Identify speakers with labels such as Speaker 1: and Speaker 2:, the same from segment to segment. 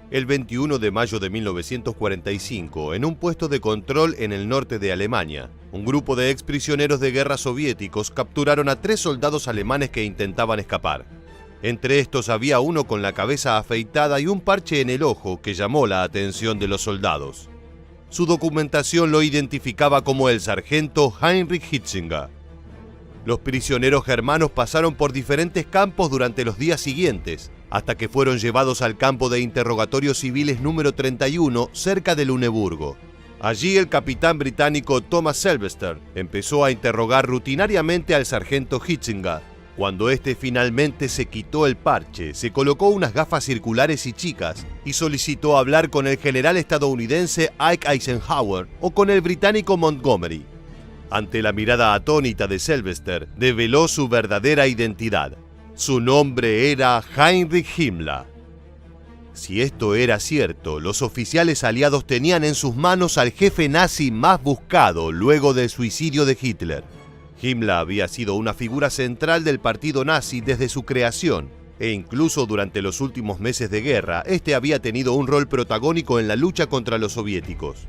Speaker 1: El 21 de mayo de 1945, en un puesto de control en el norte de Alemania, un grupo de exprisioneros de guerra soviéticos capturaron a 3 soldados alemanes que intentaban escapar. Entre estos había uno con la cabeza afeitada y un parche en el ojo que llamó la atención de los soldados. Su documentación lo identificaba como el sargento Heinrich Hietzinger. Los prisioneros germanos pasaron por diferentes campos durante los días siguientes, hasta que fueron llevados al campo de interrogatorios civiles número 31, cerca de Luneburgo. Allí el capitán británico Thomas Sylvester empezó a interrogar rutinariamente al sargento Hietzinger. Cuando éste finalmente se quitó el parche, se colocó unas gafas circulares y chicas y solicitó hablar con el general estadounidense Ike Eisenhower o con el británico Montgomery. Ante la mirada atónita de Sylvester, develó su verdadera identidad. Su nombre era Heinrich Himmler. Si esto era cierto, los oficiales aliados tenían en sus manos al jefe nazi más buscado luego del suicidio de Hitler. Himmler había sido una figura central del partido nazi desde su creación, e incluso durante los últimos meses de guerra, este había tenido un rol protagónico en la lucha contra los soviéticos.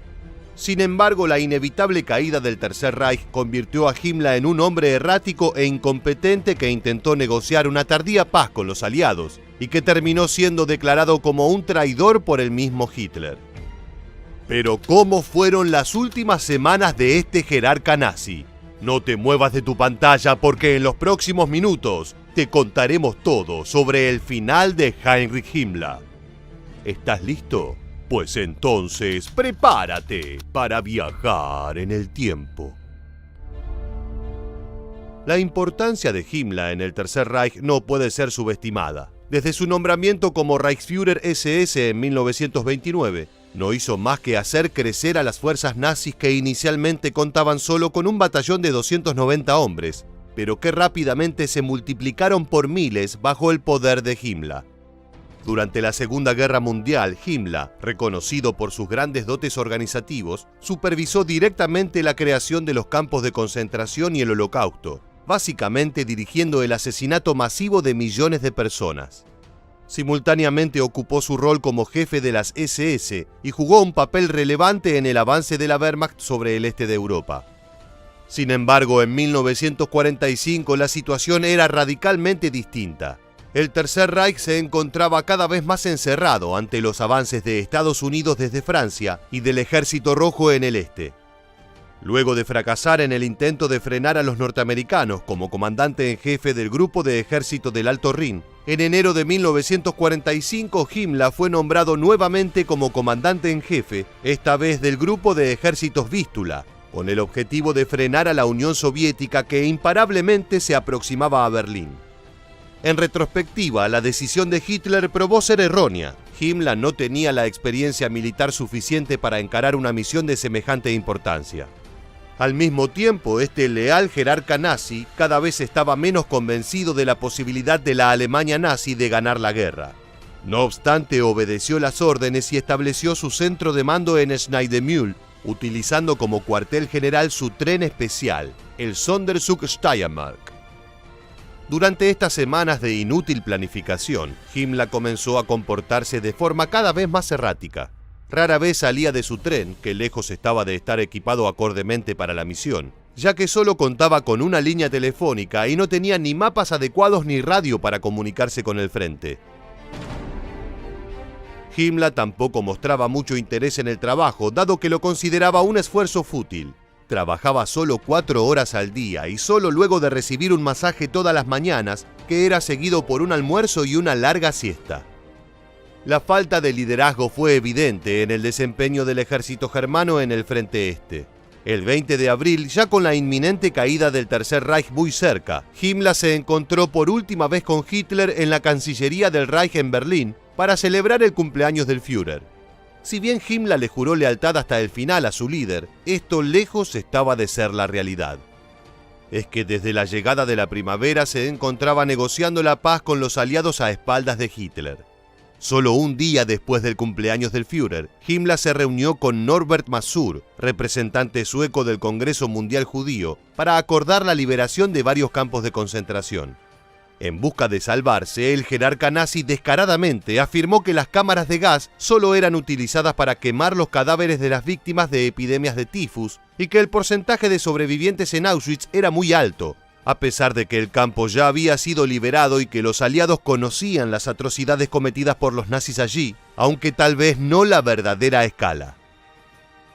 Speaker 1: Sin embargo, la inevitable caída del Tercer Reich convirtió a Himmler en un hombre errático e incompetente que intentó negociar una tardía paz con los aliados y que terminó siendo declarado como un traidor por el mismo Hitler. Pero ¿cómo fueron las últimas semanas de este jerarca nazi? No te muevas de tu pantalla porque en los próximos minutos te contaremos todo sobre el final de Heinrich Himmler. ¿Estás listo? Pues entonces prepárate para viajar en el tiempo. La importancia de Himmler en el Tercer Reich no puede ser subestimada. Desde su nombramiento como Reichsführer SS en 1929, no hizo más que hacer crecer a las fuerzas nazis que inicialmente contaban solo con un batallón de 290 hombres, pero que rápidamente se multiplicaron por miles bajo el poder de Himmler. Durante la Segunda Guerra Mundial, Himmler, reconocido por sus grandes dotes organizativos, supervisó directamente la creación de los campos de concentración y el Holocausto, básicamente dirigiendo el asesinato masivo de millones de personas. Simultáneamente ocupó su rol como jefe de las SS y jugó un papel relevante en el avance de la Wehrmacht sobre el este de Europa. Sin embargo, en 1945 la situación era radicalmente distinta. El Tercer Reich se encontraba cada vez más encerrado ante los avances de Estados Unidos desde Francia y del Ejército Rojo en el este. Luego de fracasar en el intento de frenar a los norteamericanos como comandante en jefe del Grupo de Ejército del Alto Rin, en enero de 1945 Himmler fue nombrado nuevamente como comandante en jefe, esta vez del Grupo de Ejércitos Vístula, con el objetivo de frenar a la Unión Soviética que imparablemente se aproximaba a Berlín. En retrospectiva, la decisión de Hitler probó ser errónea. Himmler no tenía la experiencia militar suficiente para encarar una misión de semejante importancia. Al mismo tiempo, este leal jerarca nazi cada vez estaba menos convencido de la posibilidad de la Alemania nazi de ganar la guerra. No obstante, obedeció las órdenes y estableció su centro de mando en Schneidemühl, utilizando como cuartel general su tren especial, el Sonderzug Steiermark. Durante estas semanas de inútil planificación, Himmler comenzó a comportarse de forma cada vez más errática. Rara vez salía de su tren, que lejos estaba de estar equipado acordemente para la misión, ya que solo contaba con una línea telefónica y no tenía ni mapas adecuados ni radio para comunicarse con el frente. Himmler tampoco mostraba mucho interés en el trabajo, dado que lo consideraba un esfuerzo fútil. Trabajaba solo 4 horas al día y solo luego de recibir un masaje todas las mañanas, que era seguido por un almuerzo y una larga siesta. La falta de liderazgo fue evidente en el desempeño del ejército germano en el frente este. El 20 de abril, ya con la inminente caída del Tercer Reich muy cerca, Himmler se encontró por última vez con Hitler en la Cancillería del Reich en Berlín para celebrar el cumpleaños del Führer. Si bien Himmler le juró lealtad hasta el final a su líder, esto lejos estaba de ser la realidad. Es que desde la llegada de la primavera se encontraba negociando la paz con los aliados a espaldas de Hitler. Solo un día después del cumpleaños del Führer, Himmler se reunió con Norbert Masur, representante sueco del Congreso Mundial Judío, para acordar la liberación de varios campos de concentración. En busca de salvarse, el jerarca nazi descaradamente afirmó que las cámaras de gas solo eran utilizadas para quemar los cadáveres de las víctimas de epidemias de tifus y que el porcentaje de sobrevivientes en Auschwitz era muy alto, a pesar de que el campo ya había sido liberado y que los aliados conocían las atrocidades cometidas por los nazis allí, aunque tal vez no la verdadera escala.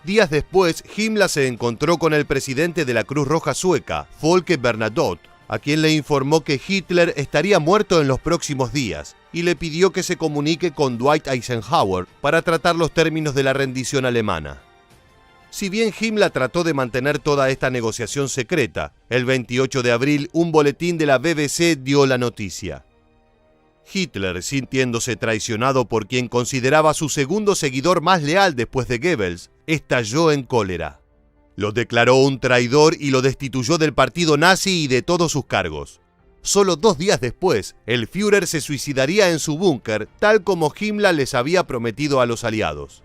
Speaker 1: Días después, Himmler se encontró con el presidente de la Cruz Roja sueca, Folke Bernadotte, a quien le informó que Hitler estaría muerto en los próximos días y le pidió que se comunique con Dwight Eisenhower para tratar los términos de la rendición alemana. Si bien Himmler trató de mantener toda esta negociación secreta, el 28 de abril un boletín de la BBC dio la noticia. Hitler, sintiéndose traicionado por quien consideraba su segundo seguidor más leal después de Goebbels, estalló en cólera. Lo declaró un traidor y lo destituyó del partido nazi y de todos sus cargos. Solo 2 días después, el Führer se suicidaría en su búnker, tal como Himmler les había prometido a los aliados.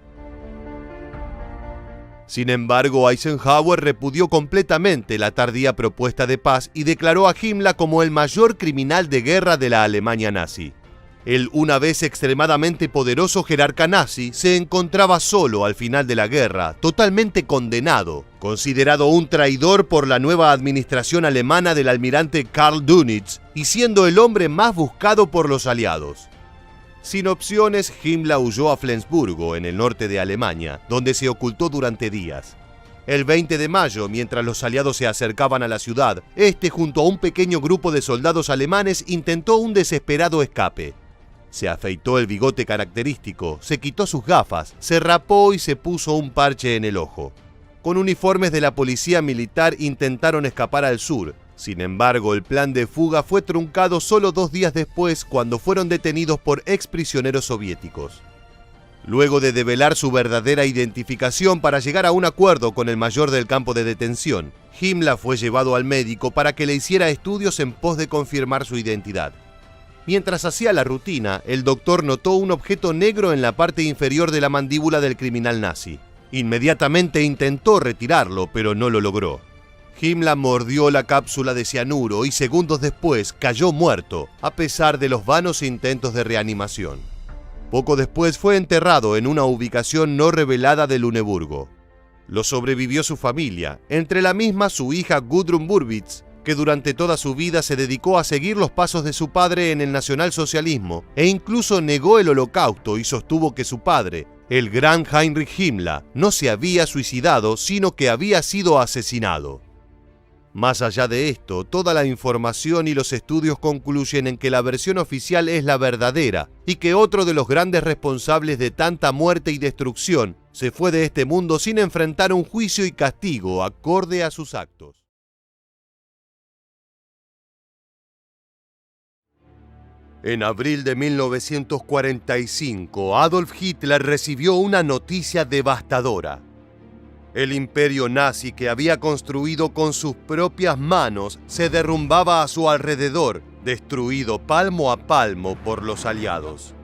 Speaker 1: Sin embargo, Eisenhower repudió completamente la tardía propuesta de paz y declaró a Himmler como el mayor criminal de guerra de la Alemania nazi. El una vez extremadamente poderoso jerarca nazi se encontraba solo al final de la guerra, totalmente condenado, considerado un traidor por la nueva administración alemana del almirante Karl Dönitz y siendo el hombre más buscado por los aliados. Sin opciones, Himmler huyó a Flensburgo, en el norte de Alemania, donde se ocultó durante días. El 20 de mayo, mientras los aliados se acercaban a la ciudad, junto a un pequeño grupo de soldados alemanes, intentó un desesperado escape. Se afeitó el bigote característico, se quitó sus gafas, se rapó y se puso un parche en el ojo. Con uniformes de la policía militar intentaron escapar al sur. Sin embargo, el plan de fuga fue truncado solo 2 días después, cuando fueron detenidos por exprisioneros soviéticos. Luego de develar su verdadera identificación para llegar a un acuerdo con el mayor del campo de detención, Himmler fue llevado al médico para que le hiciera estudios en pos de confirmar su identidad. Mientras hacía la rutina, el doctor notó un objeto negro en la parte inferior de la mandíbula del criminal nazi. Inmediatamente intentó retirarlo, pero no lo logró. Himmler mordió la cápsula de cianuro y segundos después cayó muerto, a pesar de los vanos intentos de reanimación. Poco después fue enterrado en una ubicación no revelada de Luneburgo. Lo sobrevivió su familia, entre la misma su hija Gudrun Burbitz, que durante toda su vida se dedicó a seguir los pasos de su padre en el nacionalsocialismo e incluso negó el holocausto y sostuvo que su padre, el gran Heinrich Himmler, no se había suicidado, sino que había sido asesinado. Más allá de esto, toda la información y los estudios concluyen en que la versión oficial es la verdadera y que otro de los grandes responsables de tanta muerte y destrucción se fue de este mundo sin enfrentar un juicio y castigo acorde a sus actos. En abril de 1945, Adolf Hitler recibió una noticia devastadora. El imperio nazi que había construido con sus propias manos se derrumbaba a su alrededor, destruido palmo a palmo por los aliados.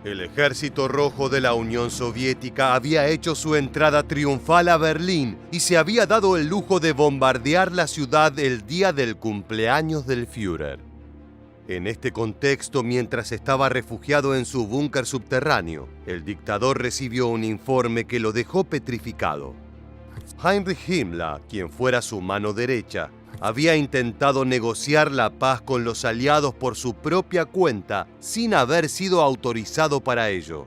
Speaker 1: El ejército rojo de la Unión Soviética había hecho su entrada triunfal a Berlín y se había dado el lujo de bombardear la ciudad el día del cumpleaños del Führer. En este contexto, mientras estaba refugiado en su búnker subterráneo, el dictador recibió un informe que lo dejó petrificado. Heinrich Himmler, quien fuera su mano derecha, había intentado negociar la paz con los aliados por su propia cuenta sin haber sido autorizado para ello.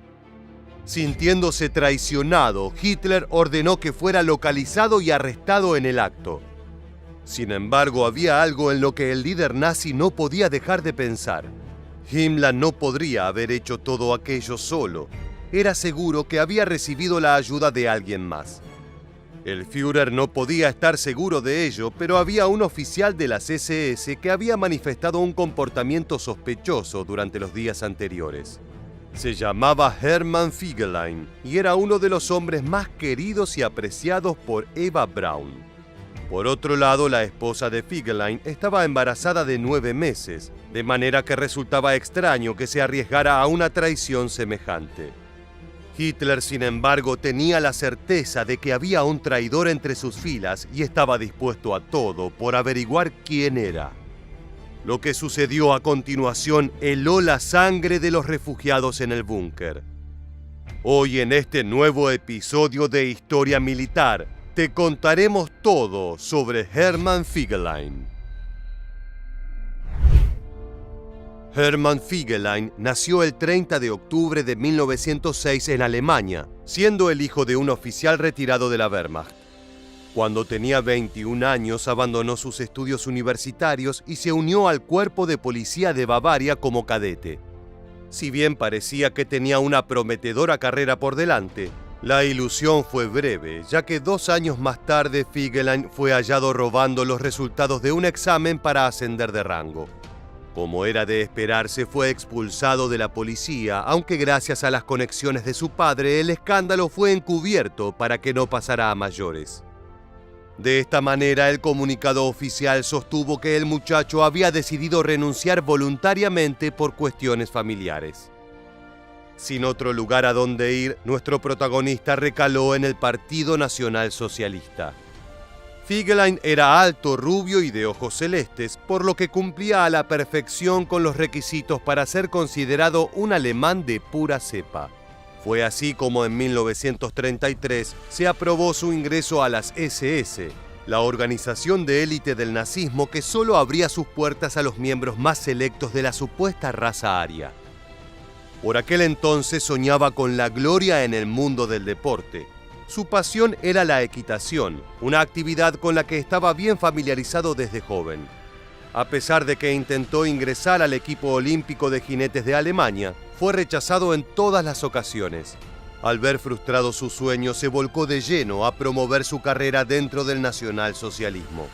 Speaker 1: Sintiéndose traicionado, Hitler ordenó que fuera localizado y arrestado en el acto. Sin embargo, había algo en lo que el líder nazi no podía dejar de pensar. Himmler no podría haber hecho todo aquello solo. Era seguro que había recibido la ayuda de alguien más. El Führer no podía estar seguro de ello, pero había un oficial de las SS que había manifestado un comportamiento sospechoso durante los días anteriores. Se llamaba Hermann Fegelein y era uno de los hombres más queridos y apreciados por Eva Braun. Por otro lado, la esposa de Fegelein estaba embarazada de 9 meses, de manera que resultaba extraño que se arriesgara a una traición semejante. Hitler, sin embargo, tenía la certeza de que había un traidor entre sus filas y estaba dispuesto a todo por averiguar quién era. Lo que sucedió a continuación heló la sangre de los refugiados en el búnker. Hoy en este nuevo episodio de Historia Militar, te contaremos todo sobre Hermann Fegelein. Hermann Fegelein nació el 30 de octubre de 1906 en Alemania, siendo el hijo de un oficial retirado de la Wehrmacht. Cuando tenía 21 años, abandonó sus estudios universitarios y se unió al cuerpo de policía de Bavaria como cadete. Si bien parecía que tenía una prometedora carrera por delante, la ilusión fue breve, ya que 2 años más tarde Fegelein fue hallado robando los resultados de un examen para ascender de rango. Como era de esperarse, fue expulsado de la policía, aunque gracias a las conexiones de su padre, el escándalo fue encubierto para que no pasara a mayores. De esta manera, el comunicado oficial sostuvo que el muchacho había decidido renunciar voluntariamente por cuestiones familiares. Sin otro lugar a donde ir, nuestro protagonista recaló en el Partido Nacional Socialista. Fegelein era alto, rubio y de ojos celestes, por lo que cumplía a la perfección con los requisitos para ser considerado un alemán de pura cepa. Fue así como en 1933 se aprobó su ingreso a las SS, la organización de élite del nazismo que solo abría sus puertas a los miembros más selectos de la supuesta raza aria. Por aquel entonces soñaba con la gloria en el mundo del deporte. Su pasión era la equitación, una actividad con la que estaba bien familiarizado desde joven. A pesar de que intentó ingresar al equipo olímpico de jinetes de Alemania, fue rechazado en todas las ocasiones. Al ver frustrado su sueño, se volcó de lleno a promover su carrera dentro del nacionalsocialismo.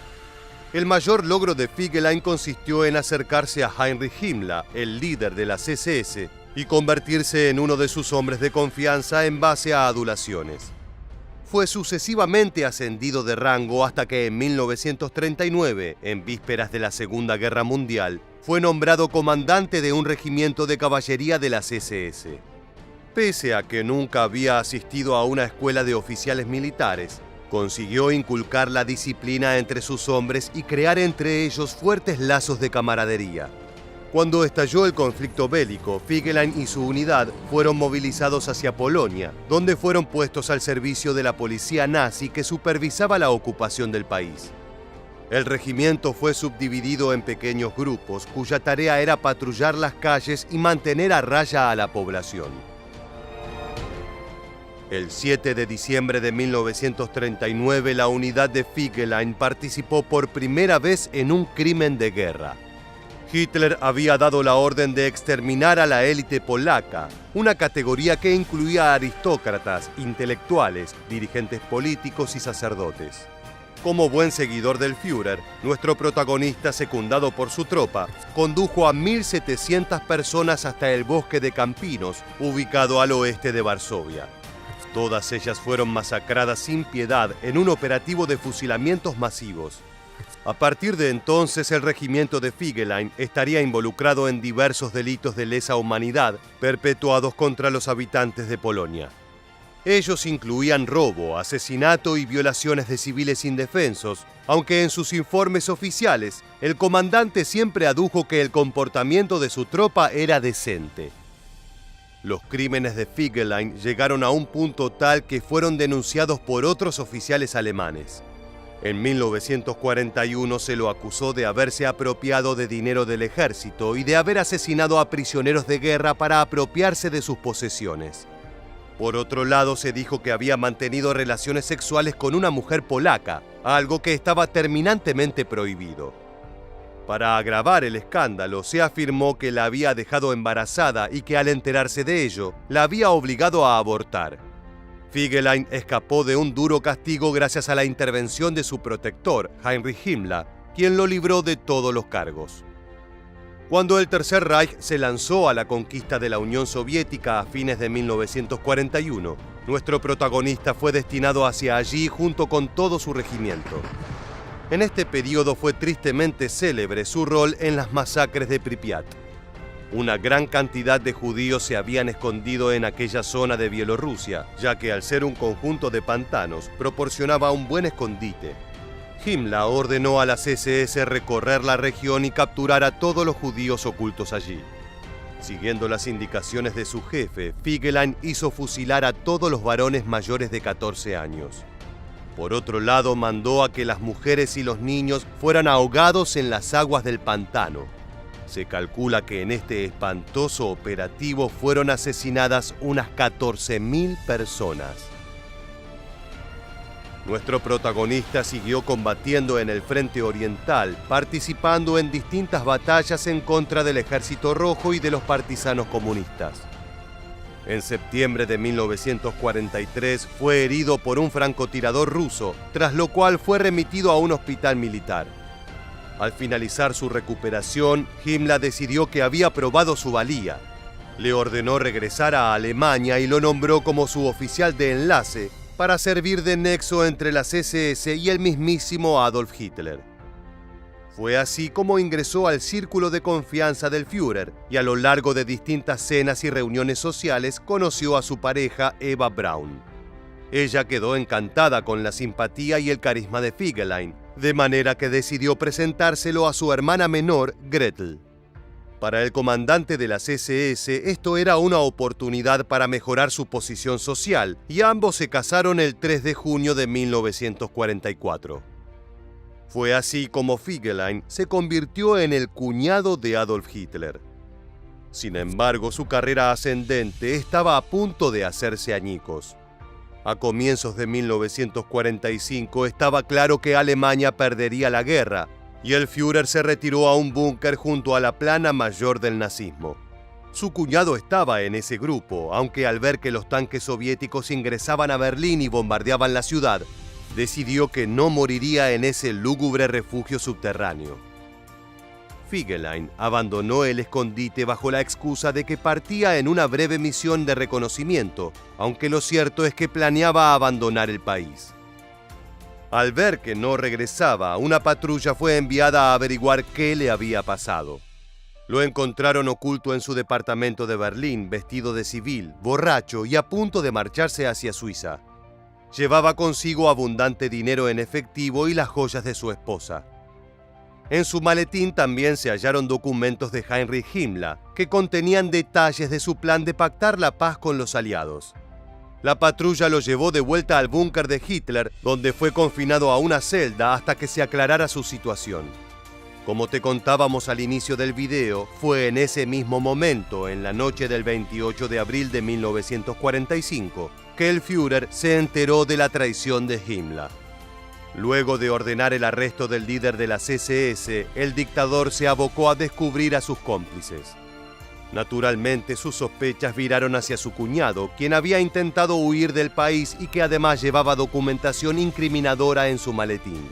Speaker 1: El mayor logro de Fegelein consistió en acercarse a Heinrich Himmler, el líder de las SS, y convertirse en uno de sus hombres de confianza en base a adulaciones. Fue sucesivamente ascendido de rango hasta que en 1939, en vísperas de la Segunda Guerra Mundial, fue nombrado comandante de un regimiento de caballería de las SS. Pese a que nunca había asistido a una escuela de oficiales militares, consiguió inculcar la disciplina entre sus hombres y crear entre ellos fuertes lazos de camaradería. Cuando estalló el conflicto bélico, Fegelein y su unidad fueron movilizados hacia Polonia, donde fueron puestos al servicio de la policía nazi que supervisaba la ocupación del país. El regimiento fue subdividido en pequeños grupos, cuya tarea era patrullar las calles y mantener a raya a la población. El 7 de diciembre de 1939, la unidad de Fegelein participó por primera vez en un crimen de guerra. Hitler había dado la orden de exterminar a la élite polaca, una categoría que incluía aristócratas, intelectuales, dirigentes políticos y sacerdotes. Como buen seguidor del Führer, nuestro protagonista, secundado por su tropa, condujo a 1.700 personas hasta el bosque de Campinos, ubicado al oeste de Varsovia. Todas ellas fueron masacradas sin piedad en un operativo de fusilamientos masivos. A partir de entonces, el regimiento de Fegelein estaría involucrado en diversos delitos de lesa humanidad perpetuados contra los habitantes de Polonia. Ellos incluían robo, asesinato y violaciones de civiles indefensos, aunque en sus informes oficiales, el comandante siempre adujo que el comportamiento de su tropa era decente. Los crímenes de Fegelein llegaron a un punto tal que fueron denunciados por otros oficiales alemanes. En 1941 se lo acusó de haberse apropiado de dinero del ejército y de haber asesinado a prisioneros de guerra para apropiarse de sus posesiones. Por otro lado, se dijo que había mantenido relaciones sexuales con una mujer polaca, algo que estaba terminantemente prohibido. Para agravar el escándalo, se afirmó que la había dejado embarazada y que al enterarse de ello, la había obligado a abortar. Fegelein escapó de un duro castigo gracias a la intervención de su protector, Heinrich Himmler, quien lo libró de todos los cargos. Cuando el Tercer Reich se lanzó a la conquista de la Unión Soviética a fines de 1941, nuestro protagonista fue destinado hacia allí junto con todo su regimiento. En este periodo fue tristemente célebre su rol en las masacres de Pripyat. Una gran cantidad de judíos se habían escondido en aquella zona de Bielorrusia, ya que al ser un conjunto de pantanos proporcionaba un buen escondite. Himmler ordenó a las SS recorrer la región y capturar a todos los judíos ocultos allí. Siguiendo las indicaciones de su jefe, Fegelein hizo fusilar a todos los varones mayores de 14 años. Por otro lado, mandó a que las mujeres y los niños fueran ahogados en las aguas del pantano. Se calcula que en este espantoso operativo fueron asesinadas unas 14.000 personas. Nuestro protagonista siguió combatiendo en el frente oriental, participando en distintas batallas en contra del Ejército Rojo y de los partisanos comunistas. En septiembre de 1943 fue herido por un francotirador ruso, tras lo cual fue remitido a un hospital militar. Al finalizar su recuperación, Himmler decidió que había probado su valía. Le ordenó regresar a Alemania y lo nombró como su oficial de enlace para servir de nexo entre las SS y el mismísimo Adolf Hitler. Fue así como ingresó al círculo de confianza del Führer y a lo largo de distintas cenas y reuniones sociales conoció a su pareja Eva Braun. Ella quedó encantada con la simpatía y el carisma de Fegelein, de manera que decidió presentárselo a su hermana menor, Gretel. Para el comandante de las SS, esto era una oportunidad para mejorar su posición social, y ambos se casaron el 3 de junio de 1944. Fue así como Fegelein se convirtió en el cuñado de Adolf Hitler. Sin embargo, su carrera ascendente estaba a punto de hacerse añicos. A comienzos de 1945 estaba claro que Alemania perdería la guerra, y el Führer se retiró a un búnker junto a la plana mayor del nazismo. Su cuñado estaba en ese grupo, aunque al ver que los tanques soviéticos ingresaban a Berlín y bombardeaban la ciudad, decidió que no moriría en ese lúgubre refugio subterráneo. Fegelein abandonó el escondite bajo la excusa de que partía en una breve misión de reconocimiento, aunque lo cierto es que planeaba abandonar el país. Al ver que no regresaba, una patrulla fue enviada a averiguar qué le había pasado. Lo encontraron oculto en su departamento de Berlín, vestido de civil, borracho y a punto de marcharse hacia Suiza. Llevaba consigo abundante dinero en efectivo y las joyas de su esposa. En su maletín también se hallaron documentos de Heinrich Himmler, que contenían detalles de su plan de pactar la paz con los aliados. La patrulla lo llevó de vuelta al búnker de Hitler, donde fue confinado a una celda hasta que se aclarara su situación. Como te contábamos al inicio del video, fue en ese mismo momento, en la noche del 28 de abril de 1945, que el Führer se enteró de la traición de Himmler. Luego de ordenar el arresto del líder de las SS, el dictador se abocó a descubrir a sus cómplices. Naturalmente, sus sospechas viraron hacia su cuñado, quien había intentado huir del país y que además llevaba documentación incriminadora en su maletín.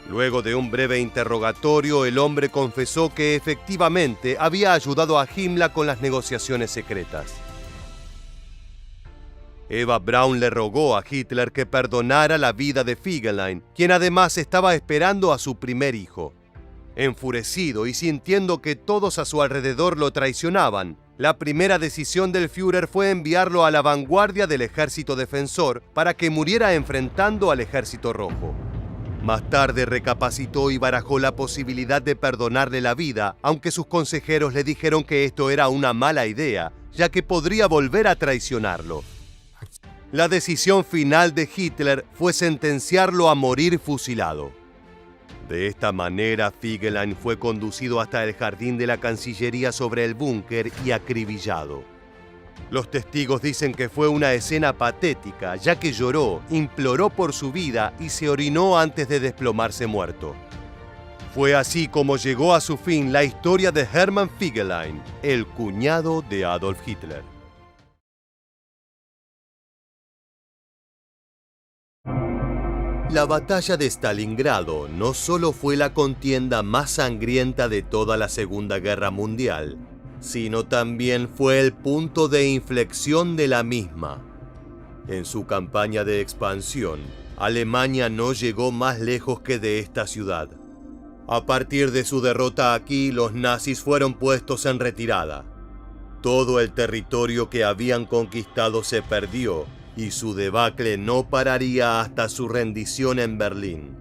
Speaker 1: Luego de un breve interrogatorio, el hombre confesó que efectivamente había ayudado a Himmler con las negociaciones secretas. Eva Braun le rogó a Hitler que perdonara la vida de Fegelein, quien además estaba esperando a su primer hijo. Enfurecido y sintiendo que todos a su alrededor lo traicionaban, la primera decisión del Führer fue enviarlo a la vanguardia del ejército defensor para que muriera enfrentando al ejército rojo. Más tarde recapacitó y barajó la posibilidad de perdonarle la vida, aunque sus consejeros le dijeron que esto era una mala idea, ya que podría volver a traicionarlo. La decisión final de Hitler fue sentenciarlo a morir fusilado. De esta manera, Fegelein fue conducido hasta el jardín de la Cancillería sobre el búnker y acribillado. Los testigos dicen que fue una escena patética, ya que lloró, imploró por su vida y se orinó antes de desplomarse muerto. Fue así como llegó a su fin la historia de Hermann Fegelein, el cuñado de Adolf Hitler. La batalla de Stalingrado no solo fue la contienda más sangrienta de toda la Segunda Guerra Mundial, sino también fue el punto de inflexión de la misma. En su campaña de expansión, Alemania no llegó más lejos que de esta ciudad. A partir de su derrota aquí, los nazis fueron puestos en retirada. Todo el territorio que habían conquistado se perdió, y su debacle no pararía hasta su rendición en Berlín.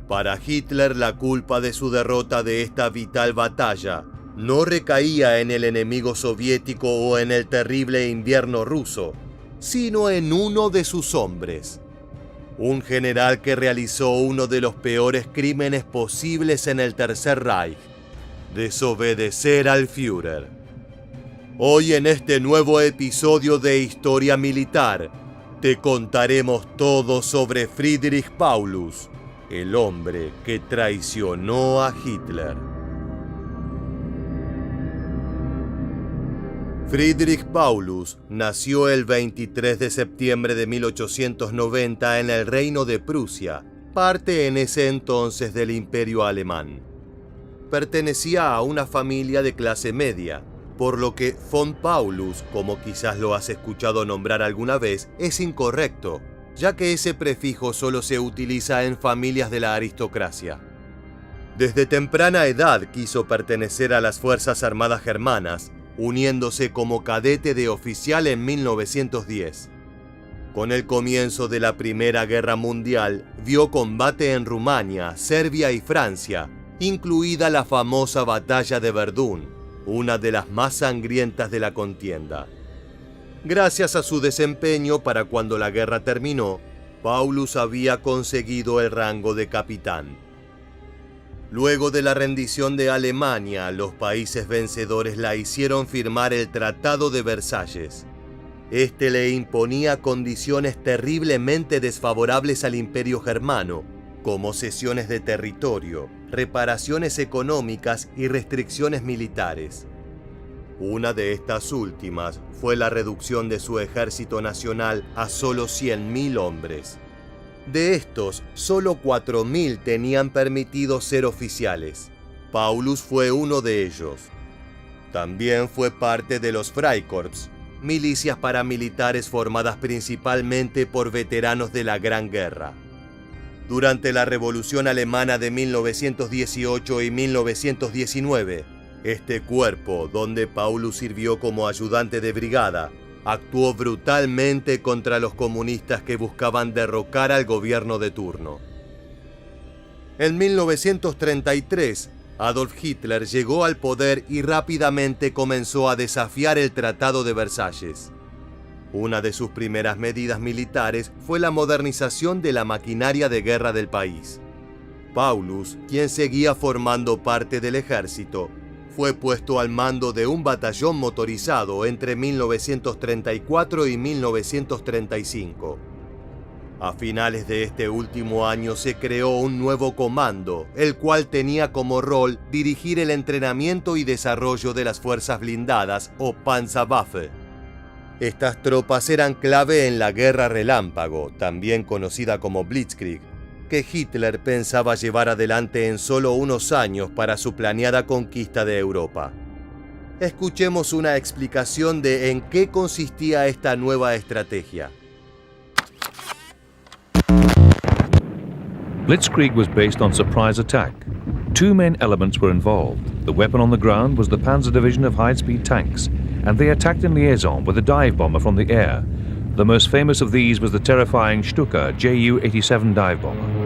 Speaker 1: Para Hitler, la culpa de su derrota de esta vital batalla no recaía en el enemigo soviético o en el terrible invierno ruso, sino en uno de sus hombres. Un general que realizó uno de los peores crímenes posibles en el Tercer Reich: desobedecer al Führer. Hoy, en este nuevo episodio de Historia Militar, te contaremos todo sobre Friedrich Paulus, el hombre que traicionó a Hitler. Friedrich Paulus nació el 23 de septiembre de 1890 en el Reino de Prusia, parte en ese entonces del Imperio Alemán. Pertenecía a una familia de clase media, por lo que von Paulus, como quizás lo has escuchado nombrar alguna vez, es incorrecto, ya que ese prefijo solo se utiliza en familias de la aristocracia. Desde temprana edad quiso pertenecer a las Fuerzas Armadas Germanas, uniéndose como cadete de oficial en 1910. Con el comienzo de la Primera Guerra Mundial, vio combate en Rumania, Serbia y Francia, incluida la famosa Batalla de Verdún, una de las más sangrientas de la contienda. Gracias a su desempeño para cuando la guerra terminó, Paulus había conseguido el rango de capitán. Luego de la rendición de Alemania, los países vencedores la hicieron firmar el Tratado de Versalles. Este le imponía condiciones terriblemente desfavorables al Imperio Germano, como cesiones de territorio, reparaciones económicas y restricciones militares. Una de estas últimas fue la reducción de su ejército nacional a solo 100.000 hombres. De estos, solo 4.000 tenían permitido ser oficiales. Paulus fue uno de ellos. También fue parte de los Freikorps, milicias paramilitares formadas principalmente por veteranos de la Gran Guerra. Durante la Revolución Alemana de 1918 y 1919, este cuerpo, donde Paulus sirvió como ayudante de brigada, actuó brutalmente contra los comunistas que buscaban derrocar al gobierno de turno. En 1933, Adolf Hitler llegó al poder y rápidamente comenzó a desafiar el Tratado de Versalles. Una de sus primeras medidas militares fue la modernización de la maquinaria de guerra del país. Paulus, quien seguía formando parte del ejército, fue puesto al mando de un batallón motorizado entre 1934 y 1935. A finales de este último año se creó un nuevo comando, el cual tenía como rol dirigir el entrenamiento y desarrollo de las fuerzas blindadas o Panzerwaffe. Estas tropas eran clave en la Guerra Relámpago, también conocida como Blitzkrieg, que Hitler pensaba llevar adelante en solo unos años para su planeada conquista de Europa. Escuchemos una explicación de en qué consistía esta nueva estrategia.
Speaker 2: Blitzkrieg was based on surprise attack. Two main elements were involved. The weapon on the ground was the Panzer Division of high-speed tanks, and they attacked in liaison with a dive bomber from the air. The most famous of these was the terrifying Stuka Ju-87 dive bomber.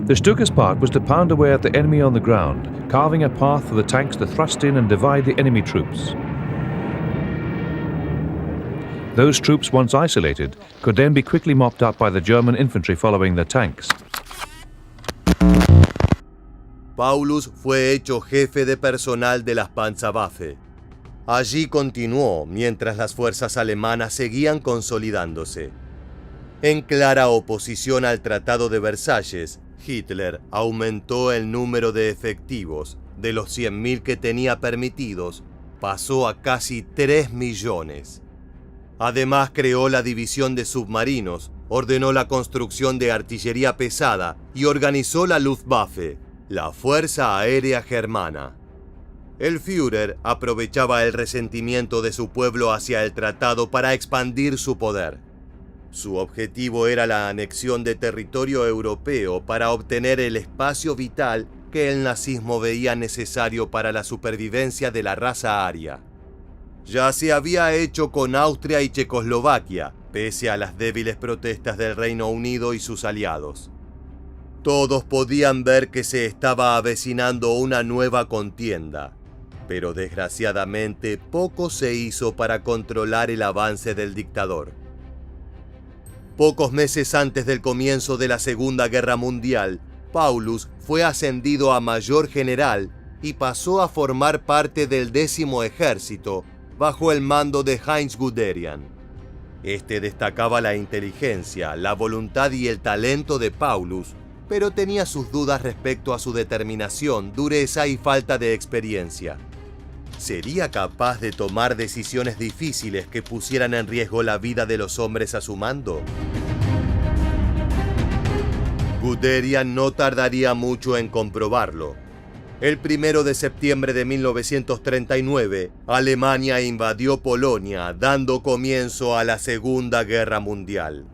Speaker 2: The Stuka's part was to pound away at the enemy on the ground, carving a path for the tanks to thrust in and divide the enemy troops. Those troops, once isolated, could then be quickly mopped up by the German infantry following the tanks.
Speaker 1: Paulus fue hecho jefe de personal de las Panzerwaffe. Allí continuó mientras las fuerzas alemanas seguían consolidándose. En clara oposición al Tratado de Versalles, Hitler aumentó el número de efectivos. De los 100.000 que tenía permitidos, pasó a casi 3 millones. Además, creó la división de submarinos, ordenó la construcción de artillería pesada y organizó la Luftwaffe, la Fuerza Aérea Germana. El Führer aprovechaba el resentimiento de su pueblo hacia el tratado para expandir su poder. Su objetivo era la anexión de territorio europeo para obtener el espacio vital que el nazismo veía necesario para la supervivencia de la raza aria. Ya se había hecho con Austria y Checoslovaquia, pese a las débiles protestas del Reino Unido y sus aliados. Todos podían ver que se estaba avecinando una nueva contienda, pero desgraciadamente poco se hizo para controlar el avance del dictador. Pocos meses antes del comienzo de la Segunda Guerra Mundial, Paulus fue ascendido a mayor general y pasó a formar parte del 10º Ejército bajo el mando de Heinz Guderian. Este destacaba la inteligencia, la voluntad y el talento de Paulus, pero tenía sus dudas respecto a su determinación, dureza y falta de experiencia. ¿Sería capaz de tomar decisiones difíciles que pusieran en riesgo la vida de los hombres a su mando? Guderian no tardaría mucho en comprobarlo. El 1 de septiembre de 1939, Alemania invadió Polonia, dando comienzo a la Segunda Guerra Mundial.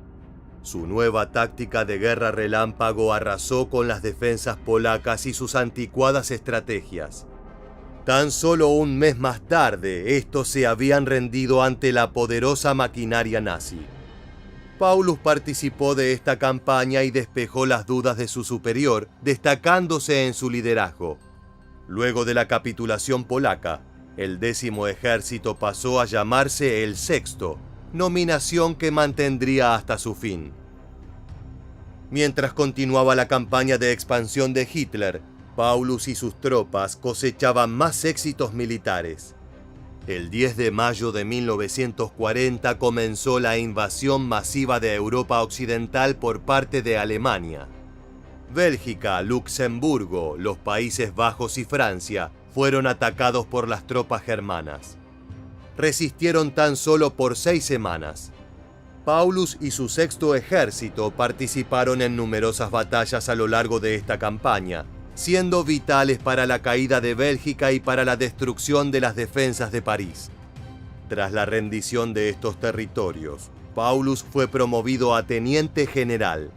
Speaker 1: Su nueva táctica de guerra relámpago arrasó con las defensas polacas y sus anticuadas estrategias. Tan solo un mes más tarde, estos se habían rendido ante la poderosa maquinaria nazi. Paulus participó de esta campaña y despejó las dudas de su superior, destacándose en su liderazgo. Luego de la capitulación polaca, el 10º Ejército pasó a llamarse el Sexto, nominación que mantendría hasta su fin. Mientras continuaba la campaña de expansión de Hitler, Paulus y sus tropas cosechaban más éxitos militares. El 10 de mayo de 1940 comenzó la invasión masiva de Europa Occidental por parte de Alemania. Bélgica, Luxemburgo, los Países Bajos y Francia fueron atacados por las tropas germanas. Resistieron tan solo por 6 semanas. Paulus y su 6º Ejército participaron en numerosas batallas a lo largo de esta campaña, siendo vitales para la caída de Bélgica y para la destrucción de las defensas de París. Tras la rendición de estos territorios, Paulus fue promovido a teniente general.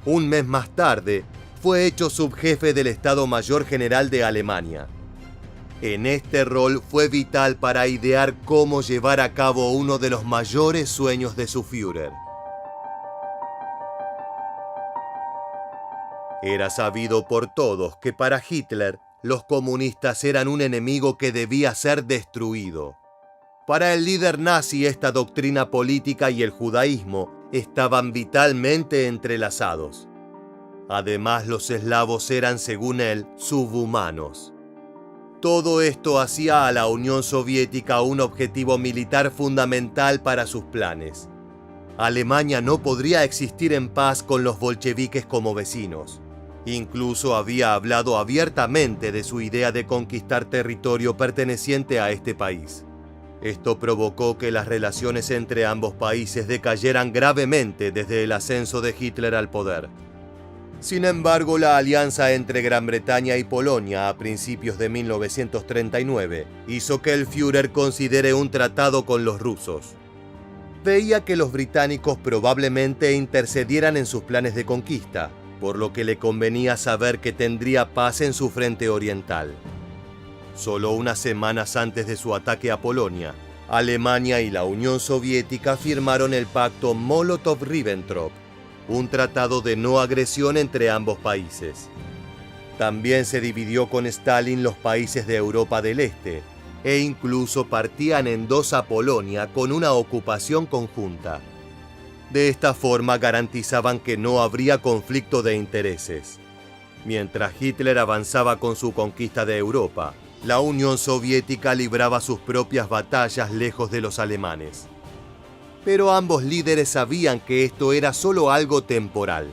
Speaker 1: Un mes más tarde, fue hecho subjefe del Estado Mayor General de Alemania. En este rol fue vital para idear cómo llevar a cabo uno de los mayores sueños de su Führer. Era sabido por todos que para Hitler los comunistas eran un enemigo que debía ser destruido. Para el líder nazi esta doctrina política y el judaísmo estaban vitalmente entrelazados. Además, los eslavos eran, según él, subhumanos. Todo esto hacía a la Unión Soviética un objetivo militar fundamental para sus planes. Alemania no podría existir en paz con los bolcheviques como vecinos. Incluso había hablado abiertamente de su idea de conquistar territorio perteneciente a este país. Esto provocó que las relaciones entre ambos países decayeran gravemente desde el ascenso de Hitler al poder. Sin embargo, la alianza entre Gran Bretaña y Polonia a principios de 1939 hizo que el Führer considere un tratado con los rusos. Veía que los británicos probablemente intercedieran en sus planes de conquista, por lo que le convenía saber que tendría paz en su frente oriental. Solo unas semanas antes de su ataque a Polonia, Alemania y la Unión Soviética firmaron el pacto Molotov-Ribbentrop, un tratado de no agresión entre ambos países. También se dividió con Stalin los países de Europa del Este, e incluso partían en dos a Polonia con una ocupación conjunta. De esta forma garantizaban que no habría conflicto de intereses. Mientras Hitler avanzaba con su conquista de Europa, la Unión Soviética libraba sus propias batallas lejos de los alemanes. Pero ambos líderes sabían que esto era solo algo temporal.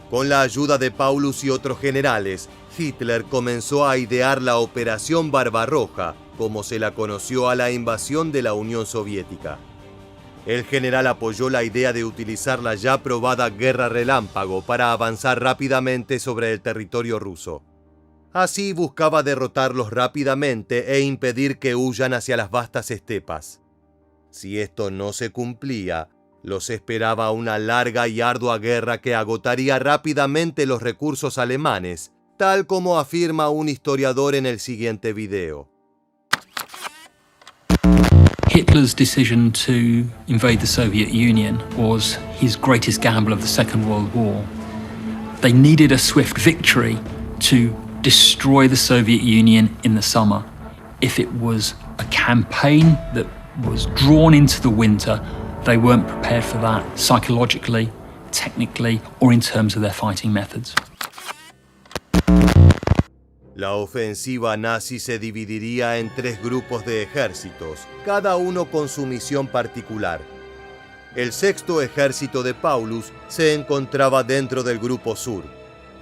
Speaker 1: Con la ayuda de Paulus y otros generales, Hitler comenzó a idear la Operación Barbarroja, como se la conoció a la invasión de la Unión Soviética. El general apoyó la idea de utilizar la ya probada guerra relámpago para avanzar rápidamente sobre el territorio ruso. Así buscaba derrotarlos rápidamente e impedir que huyan hacia las vastas estepas. Si esto no se cumplía, los esperaba una larga y ardua guerra que agotaría rápidamente los recursos alemanes, tal como afirma un historiador en el siguiente video.
Speaker 3: Hitler's decision to invade the Soviet Union was his greatest gamble of the Second World War. They needed a swift victory to destroy the Soviet Union in the summer. If it was a campaign that was drawn into the winter, they weren't prepared for that psychologically, technically, or in terms of their fighting methods.
Speaker 1: La ofensiva nazi se dividiría en 3 grupos de ejércitos, cada uno con su misión particular. El sexto ejército de Paulus se encontraba dentro del grupo sur.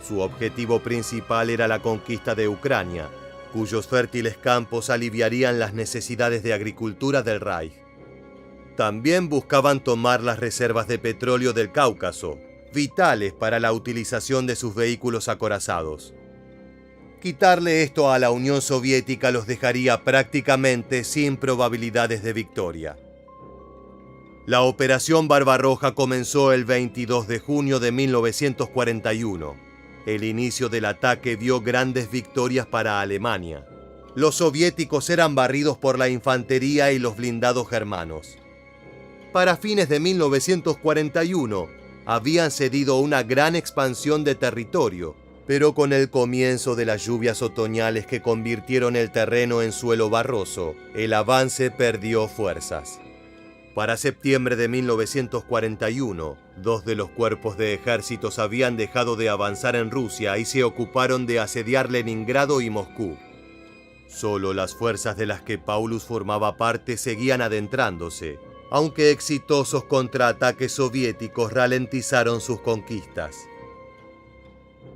Speaker 1: Su objetivo principal era la conquista de Ucrania, cuyos fértiles campos aliviarían las necesidades de agricultura del Reich. También buscaban tomar las reservas de petróleo del Cáucaso, vitales para la utilización de sus vehículos acorazados. Quitarle esto a la Unión Soviética los dejaría prácticamente sin probabilidades de victoria. La Operación Barbarroja comenzó el 22 de junio de 1941. El inicio del ataque vio grandes victorias para Alemania. Los soviéticos eran barridos por la infantería y los blindados germanos. Para fines de 1941, habían cedido una gran expansión de territorio, pero con el comienzo de las lluvias otoñales que convirtieron el terreno en suelo barroso, el avance perdió fuerzas. Para septiembre de 1941, 2 de los cuerpos de ejércitos habían dejado de avanzar en Rusia y se ocuparon de asediar Leningrado y Moscú. Solo las fuerzas de las que Paulus formaba parte seguían adentrándose, aunque exitosos contraataques soviéticos ralentizaron sus conquistas.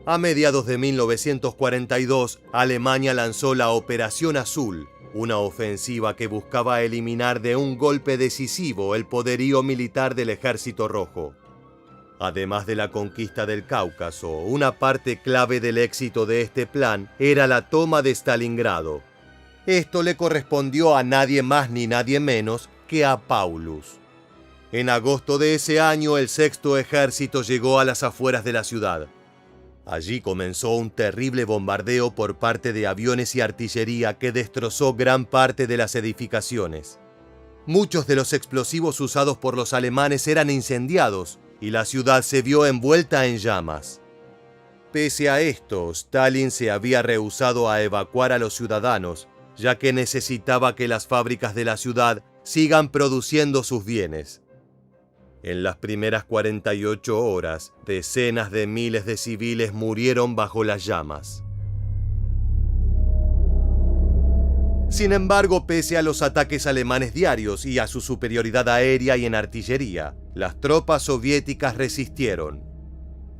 Speaker 1: A mediados de 1942, Alemania lanzó la Operación Azul, una ofensiva que buscaba eliminar de un golpe decisivo el poderío militar del Ejército Rojo. Además de la conquista del Cáucaso, una parte clave del éxito de este plan era la toma de Stalingrado. Esto le correspondió a nadie más ni nadie menos que a Paulus. En agosto de ese año, el sexto ejército llegó a las afueras de la ciudad. Allí comenzó un terrible bombardeo por parte de aviones y artillería que destrozó gran parte de las edificaciones. Muchos de los explosivos usados por los alemanes eran incendiados y la ciudad se vio envuelta en llamas. Pese a esto, Stalin se había rehusado a evacuar a los ciudadanos, ya que necesitaba que las fábricas de la ciudad sigan produciendo sus bienes. En las primeras 48 horas, decenas de miles de civiles murieron bajo las llamas. Sin embargo, pese a los ataques alemanes diarios y a su superioridad aérea y en artillería, las tropas soviéticas resistieron.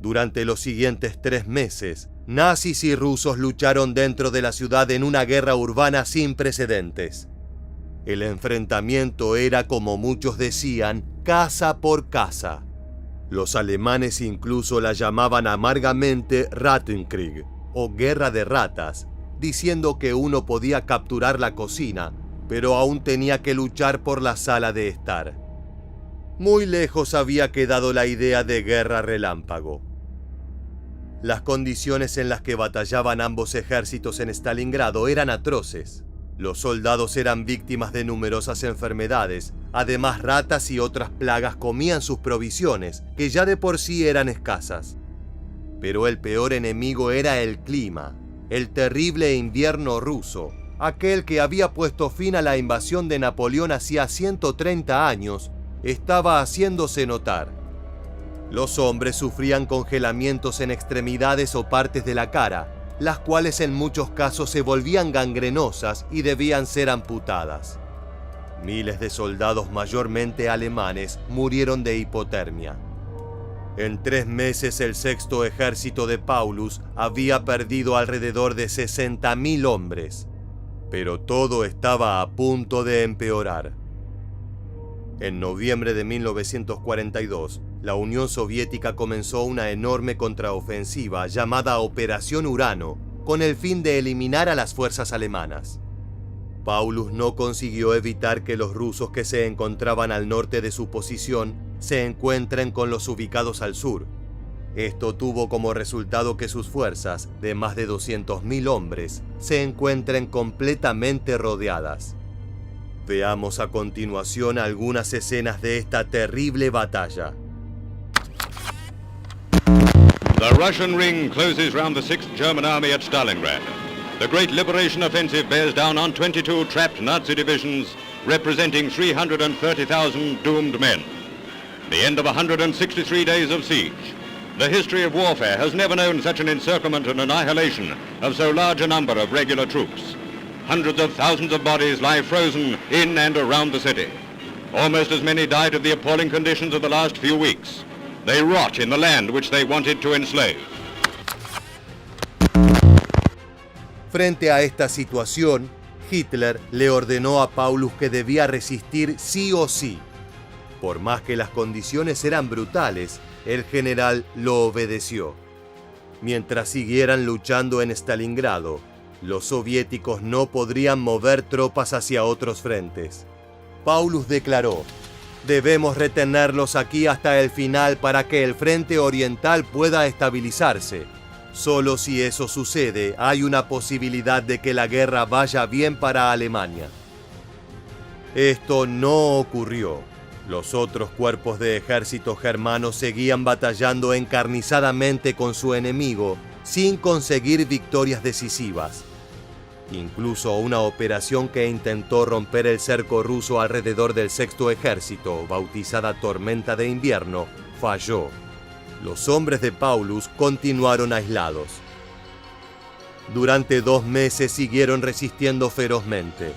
Speaker 1: Durante los siguientes 3 meses, nazis y rusos lucharon dentro de la ciudad en una guerra urbana sin precedentes. El enfrentamiento era, como muchos decían, casa por casa. Los alemanes incluso la llamaban amargamente Rattenkrieg, o guerra de ratas, diciendo que uno podía capturar la cocina, pero aún tenía que luchar por la sala de estar. Muy lejos había quedado la idea de guerra relámpago. Las condiciones en las que batallaban ambos ejércitos en Stalingrado eran atroces. Los soldados eran víctimas de numerosas enfermedades. Además, ratas y otras plagas comían sus provisiones, que ya de por sí eran escasas. Pero el peor enemigo era el clima, el terrible invierno ruso, aquel que había puesto fin a la invasión de Napoleón hacía 130 años, estaba haciéndose notar. Los hombres sufrían congelamientos en extremidades o partes de la cara, las cuales en muchos casos se volvían gangrenosas y debían ser amputadas. Miles de soldados, mayormente alemanes, murieron de hipotermia. En 3 meses el sexto ejército de Paulus había perdido alrededor de 60.000 hombres, pero todo estaba a punto de empeorar. En noviembre de 1942, la Unión Soviética comenzó una enorme contraofensiva llamada Operación Urano, con el fin de eliminar a las fuerzas alemanas. Paulus no consiguió evitar que los rusos que se encontraban al norte de su posición se encuentren con los ubicados al sur. Esto tuvo como resultado que sus fuerzas, de más de 200.000 hombres, se encuentren completamente rodeadas. Veamos a continuación algunas escenas de esta terrible batalla.
Speaker 4: The Russian ring closes round the 6th German Army at Stalingrad. The great liberation offensive bears down on 22 trapped Nazi divisions, representing 330,000 doomed men. The end of 163 days of siege. The history of warfare has never known such an encirclement and annihilation of so large a number of regular troops. Hundreds of thousands of bodies lie frozen in and around the city. Almost as many died of the appalling conditions of the last few weeks. They rot in the land which they wanted to enslave.
Speaker 1: Frente a esta situación, Hitler le ordenó a Paulus que debía resistir sí o sí. Por más que las condiciones eran brutales, el general lo obedeció. Mientras siguieran luchando en Stalingrado, los soviéticos no podrían mover tropas hacia otros frentes. Paulus declaró: debemos retenerlos aquí hasta el final para que el frente oriental pueda estabilizarse. Solo si eso sucede, hay una posibilidad de que la guerra vaya bien para Alemania. Esto no ocurrió. Los otros cuerpos de ejército germanos seguían batallando encarnizadamente con su enemigo, sin conseguir victorias decisivas. Incluso una operación que intentó romper el cerco ruso alrededor del Sexto Ejército, bautizada Tormenta de Invierno, falló. Los hombres de Paulus continuaron aislados. Durante 2 meses siguieron resistiendo ferozmente,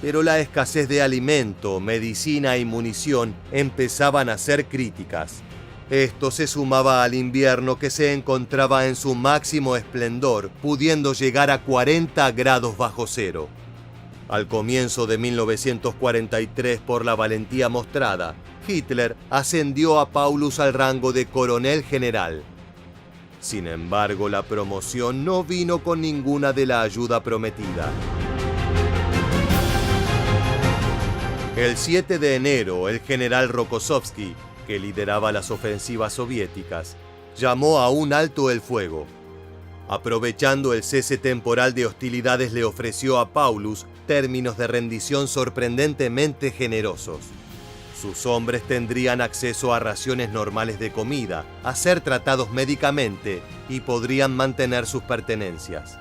Speaker 1: pero la escasez de alimento, medicina y munición empezaban a ser críticas. Esto se sumaba al invierno que se encontraba en su máximo esplendor, pudiendo llegar a 40 grados bajo cero. Al comienzo de 1943, por la valentía mostrada, Hitler ascendió a Paulus al rango de coronel general. Sin embargo, la promoción no vino con ninguna de la ayuda prometida. El 7 de enero, el general Rokossovski, que lideraba las ofensivas soviéticas, llamó a un alto el fuego. Aprovechando el cese temporal de hostilidades, le ofreció a Paulus términos de rendición sorprendentemente generosos. Sus hombres tendrían acceso a raciones normales de comida, a ser tratados médicamente y podrían mantener sus pertenencias.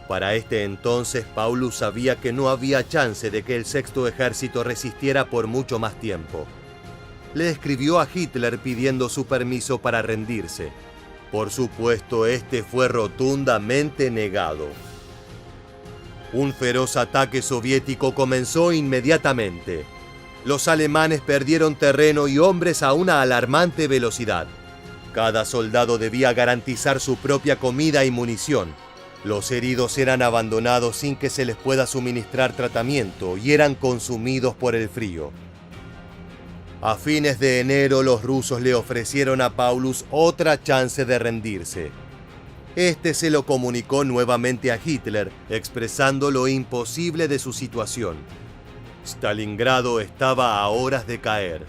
Speaker 1: Para este entonces, Paulus sabía que no había chance de que el Sexto Ejército resistiera por mucho más tiempo. Le escribió a Hitler pidiendo su permiso para rendirse. Por supuesto, este fue rotundamente negado. Un feroz ataque soviético comenzó inmediatamente. Los alemanes perdieron terreno y hombres a una alarmante velocidad. Cada soldado debía garantizar su propia comida y munición. Los heridos eran abandonados sin que se les pueda suministrar tratamiento y eran consumidos por el frío. A fines de enero, los rusos le ofrecieron a Paulus otra chance de rendirse. Este se lo comunicó nuevamente a Hitler, expresando lo imposible de su situación. Stalingrado estaba a horas de caer.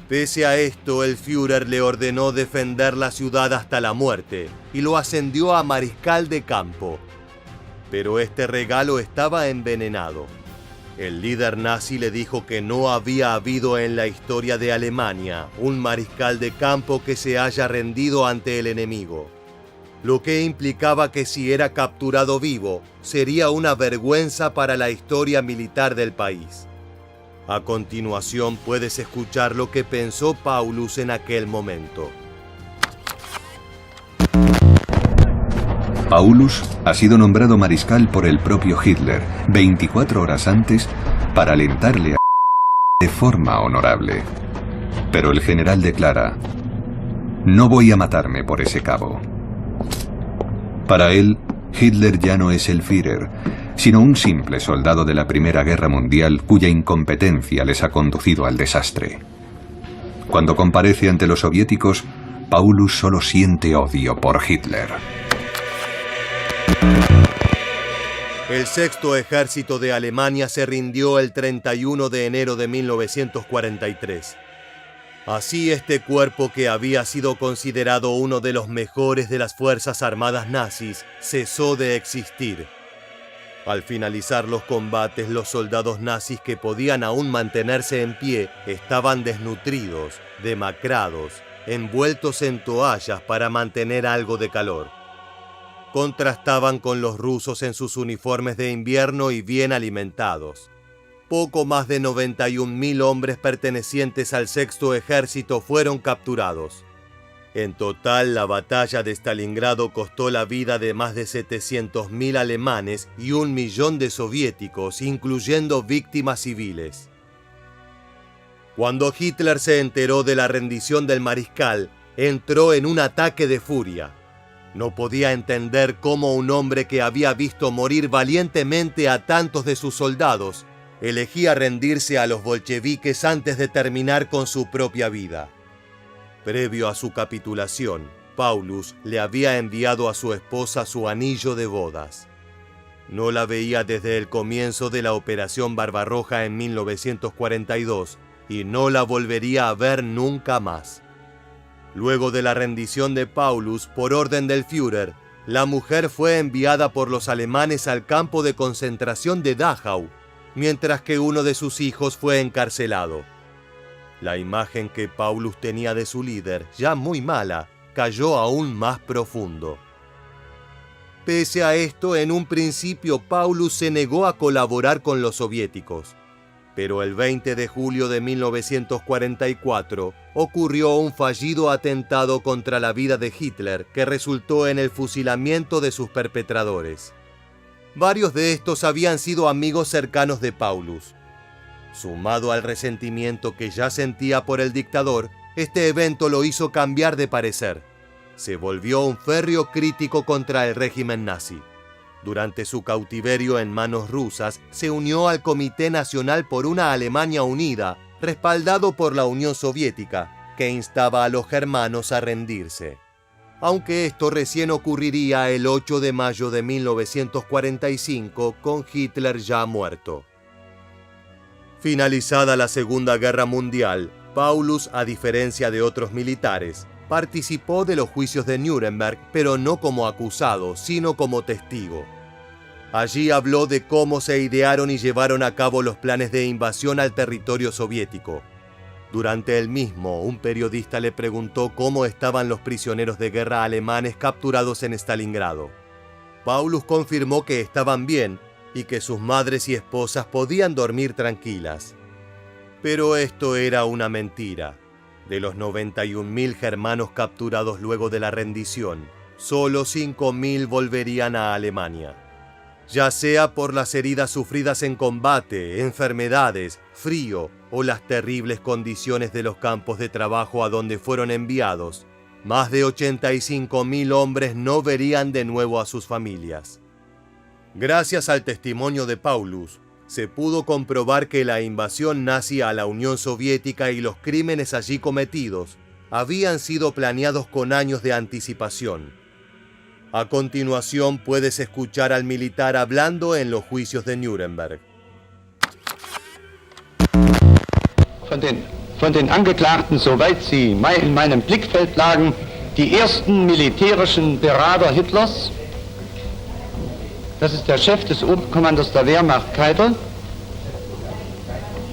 Speaker 1: Pese a esto, el Führer le ordenó defender la ciudad hasta la muerte y lo ascendió a mariscal de campo. Pero este regalo estaba envenenado. El líder nazi le dijo que no había habido en la historia de Alemania un mariscal de campo que se haya rendido ante el enemigo, lo que implicaba que si era capturado vivo, sería una vergüenza para la historia militar del país. A continuación puedes escuchar lo que pensó Paulus en aquel momento.
Speaker 5: Paulus ha sido nombrado mariscal por el propio Hitler 24 horas antes para alentarle a de forma honorable. Pero el general declara: no voy a matarme por ese cabo. Para él, Hitler ya no es el Führer, sino un simple soldado de la Primera Guerra Mundial cuya incompetencia les ha conducido al desastre. Cuando comparece ante los soviéticos, Paulus solo siente odio por Hitler.
Speaker 1: El Sexto Ejército de Alemania se rindió el 31 de enero de 1943. Así, este cuerpo, que había sido considerado uno de los mejores de las fuerzas armadas nazis, cesó de existir. Al finalizar los combates, los soldados nazis que podían aún mantenerse en pie estaban desnutridos, demacrados envueltos en toallas para mantener algo de calor. Contrastaban con los rusos en sus uniformes de invierno y bien alimentados. Poco más de 91.000 hombres pertenecientes al Sexto Ejército fueron capturados. En total, la batalla de Stalingrado costó la vida de más de 700.000 alemanes y 1 millón de soviéticos, incluyendo víctimas civiles. Cuando Hitler se enteró de la rendición del mariscal, entró en un ataque de furia. No podía entender cómo un hombre que había visto morir valientemente a tantos de sus soldados elegía rendirse a los bolcheviques antes de terminar con su propia vida. Previo a su capitulación, Paulus le había enviado a su esposa su anillo de bodas. No la veía desde el comienzo de la Operación Barbarroja en 1942 y no la volvería a ver nunca más. Luego de la rendición de Paulus por orden del Führer, la mujer fue enviada por los alemanes al campo de concentración de Dachau, mientras que uno de sus hijos fue encarcelado. La imagen que Paulus tenía de su líder, ya muy mala, cayó aún más profundo. Pese a esto, en un principio Paulus se negó a colaborar con los soviéticos. Pero el 20 de julio de 1944 ocurrió un fallido atentado contra la vida de Hitler que resultó en el fusilamiento de sus perpetradores. Varios de estos habían sido amigos cercanos de Paulus. Sumado al resentimiento que ya sentía por el dictador, este evento lo hizo cambiar de parecer. Se volvió un férreo crítico contra el régimen nazi. Durante su cautiverio en manos rusas, se unió al Comité Nacional por una Alemania Unida, respaldado por la Unión Soviética, que instaba a los germanos a rendirse. Aunque esto recién ocurriría el 8 de mayo de 1945, con Hitler ya muerto. Finalizada la Segunda Guerra Mundial, Paulus, a diferencia de otros militares, participó de los juicios de Nuremberg, pero no como acusado, sino como testigo. Allí habló de cómo se idearon y llevaron a cabo los planes de invasión al territorio soviético. Durante el mismo, un periodista le preguntó cómo estaban los prisioneros de guerra alemanes capturados en Stalingrado. Paulus confirmó que estaban bien y que sus madres y esposas podían dormir tranquilas. Pero esto era una mentira. De los 91.000 germanos capturados luego de la rendición, solo 5.000 volverían a Alemania. Ya sea por las heridas sufridas en combate, enfermedades, frío o las terribles condiciones de los campos de trabajo a donde fueron enviados, más de 85.000 hombres no verían de nuevo a sus familias. Gracias al testimonio de Paulus, se pudo comprobar que la invasión nazi a la Unión Soviética y los crímenes allí cometidos habían sido planeados con años de anticipación. A continuación puedes escuchar al militar hablando en los juicios de Nuremberg.
Speaker 6: Von den Angeklagten, soweit sie in meinem Blickfeld lagen, die ersten militärischen Berater Hitlers. Das ist der Chef des Oberkommandos der Wehrmacht Keitel,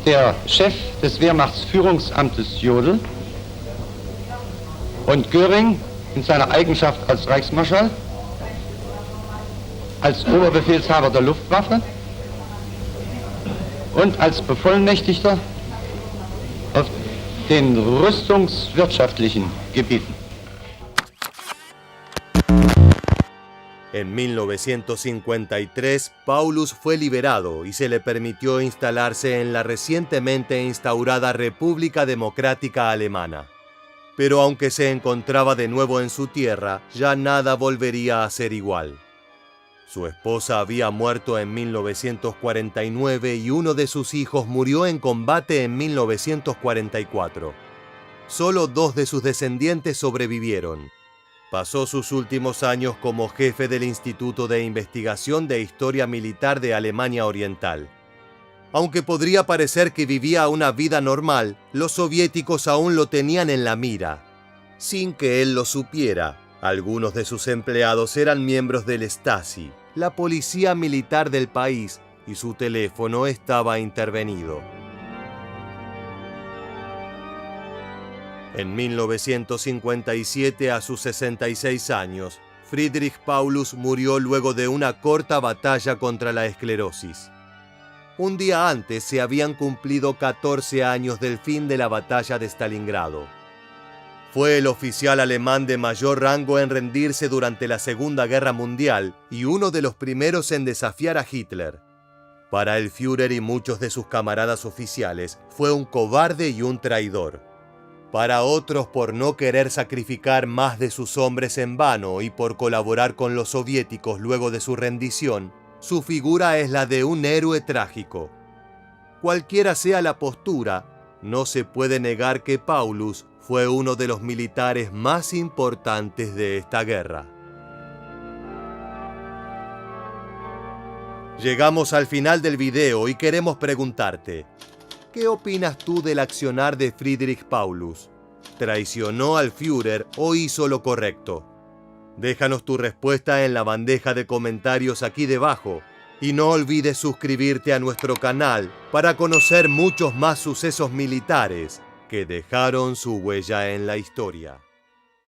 Speaker 6: der Chef des Wehrmachtsführungsamtes Jodl und Göring in seiner Eigenschaft als Reichsmarschall, als Oberbefehlshaber der Luftwaffe und als Bevollmächtigter auf den rüstungswirtschaftlichen Gebieten.
Speaker 1: En 1953, Paulus fue liberado y se le permitió instalarse en la recientemente instaurada República Democrática Alemana. Pero aunque se encontraba de nuevo en su tierra, ya nada volvería a ser igual. Su esposa había muerto en 1949 y uno de sus hijos murió en combate en 1944. Solo 2 de sus descendientes sobrevivieron. Pasó sus últimos años como jefe del Instituto de Investigación de Historia Militar de Alemania Oriental. Aunque podría parecer que vivía una vida normal, los soviéticos aún lo tenían en la mira. Sin que él lo supiera, algunos de sus empleados eran miembros del Stasi, la policía militar del país, y su teléfono estaba intervenido. En 1957, a sus 66 años, Friedrich Paulus murió luego de una corta batalla contra la esclerosis. Un día antes se habían cumplido 14 años del fin de la batalla de Stalingrado. Fue el oficial alemán de mayor rango en rendirse durante la Segunda Guerra Mundial y uno de los primeros en desafiar a Hitler. Para el Führer y muchos de sus camaradas oficiales, fue un cobarde y un traidor. Para otros, por no querer sacrificar más de sus hombres en vano y por colaborar con los soviéticos luego de su rendición, su figura es la de un héroe trágico. Cualquiera sea la postura, no se puede negar que Paulus fue uno de los militares más importantes de esta guerra. Llegamos al final del video y queremos preguntarte, ¿qué opinas tú del accionar de Friedrich Paulus? ¿Traicionó al Führer o hizo lo correcto? Déjanos tu respuesta en la bandeja de comentarios aquí debajo y no olvides suscribirte a nuestro canal para conocer muchos más sucesos militares que dejaron su huella en la historia.